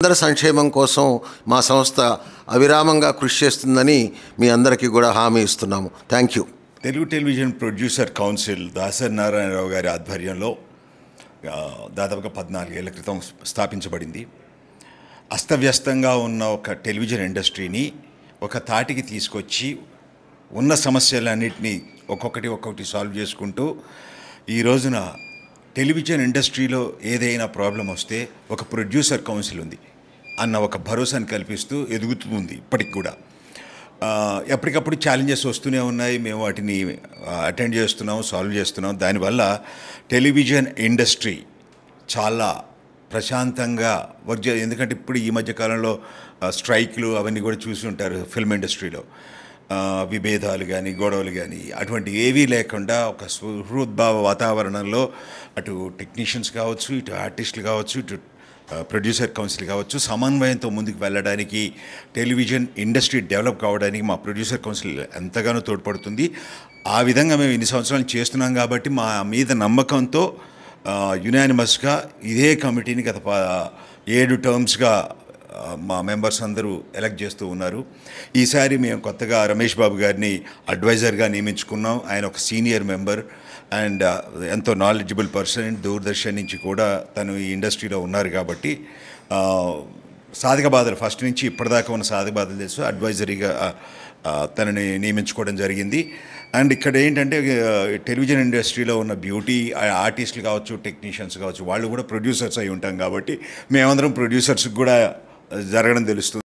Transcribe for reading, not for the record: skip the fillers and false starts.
అందరి సంక్షేమం కోసం మా సంస్థ అవిరామంగా కృషి చేస్తుందని మీ అందరికీ కూడా హామీ ఇస్తున్నాము. Thank you. Telugu television producer council Dasari Narayana Rao గారి ఆధ్వర్యంలో దాదాపుగా 14 ఏళ్ల క్రితం స్థాపించబడింది. అస్తవ్యస్తంగా ఉన్న ఒక టెలివిజన్ ఇండస్ట్రీని ఒక తాటికి తీసుకొచ్చి ఉన్న సమస్యలన్నింటినీ ఒక్కొక్కటి సాల్వ్ చేసుకుంటూ ఈ రోజున టెలివిజన్ ఇండస్ట్రీలో ఏదైనా ప్రాబ్లం వస్తే ఒక ప్రొడ్యూసర్ కౌన్సిల్ ఉంది అన్న ఒక భరోసాని కల్పిస్తూ ఎదుగుతుంది. ఇప్పటికి కూడా ఎప్పటికప్పుడు ఛాలెంజెస్ వస్తూనే ఉన్నాయి. మేము వాటిని అటెండ్ చేస్తున్నాం, సాల్వ్ చేస్తున్నాం. దానివల్ల టెలివిజన్ ఇండస్ట్రీ చాలా ప్రశాంతంగా ఎందుకంటే ఇప్పుడు ఈ మధ్యకాలంలో స్ట్రైక్లు అవన్నీ కూడా చూసి ఉంటారు. ఫిల్మ్ ఇండస్ట్రీలో విభేదాలు కానీ గొడవలు కానీ అటువంటి ఏవీ లేకుండా ఒక సుహృద్భావ వాతావరణంలో అటు టెక్నీషియన్స్ కావచ్చు, ఇటు ఆర్టిస్టులు కావచ్చు, ఇటు ప్రొడ్యూసర్ కౌన్సిల్ కావచ్చు, సమన్వయంతో ముందుకు వెళ్ళడానికి, టెలివిజన్ ఇండస్ట్రీ డెవలప్ కావడానికి మా ప్రొడ్యూసర్ కౌన్సిల్ ఎంతగానో తోడ్పడుతుంది. ఆ విధంగా మేము ఇన్ని సంవత్సరాలు చేస్తున్నాం కాబట్టి మా మీద నమ్మకంతో యునానిమస్గా ఇదే కమిటీని గత 7 టర్మ్స్గా మా మెంబర్స్ అందరూ ఎలక్ట్ చేస్తూ ఉన్నారు. ఈసారి మేము కొత్తగా రమేష్ బాబు గారిని అడ్వైజర్గా నియమించుకున్నాం. ఆయన ఒక సీనియర్ మెంబర్ అండ్ ఎంతో నాలెడ్జబుల్ పర్సన్. దూరదర్శన్ నుంచి కూడా తను ఈ ఇండస్ట్రీలో ఉన్నారు కాబట్టి సాధక బాధలు ఫస్ట్ నుంచి ఇప్పటిదాకా ఉన్న సాధక బాధలు తెలుసు. అడ్వైజరీగా తనని నియమించుకోవడం జరిగింది. అండ్ ఇక్కడ ఏంటంటే టెలివిజన్ ఇండస్ట్రీలో ఉన్న బ్యూటీ ఆర్టిస్టులు కావచ్చు, టెక్నీషియన్స్ కావచ్చు, వాళ్ళు కూడా ప్రొడ్యూసర్స్ అయి ఉంటాం కాబట్టి మేమందరం ప్రొడ్యూసర్స్కి కూడా జరగడం తెలుస్తుంది.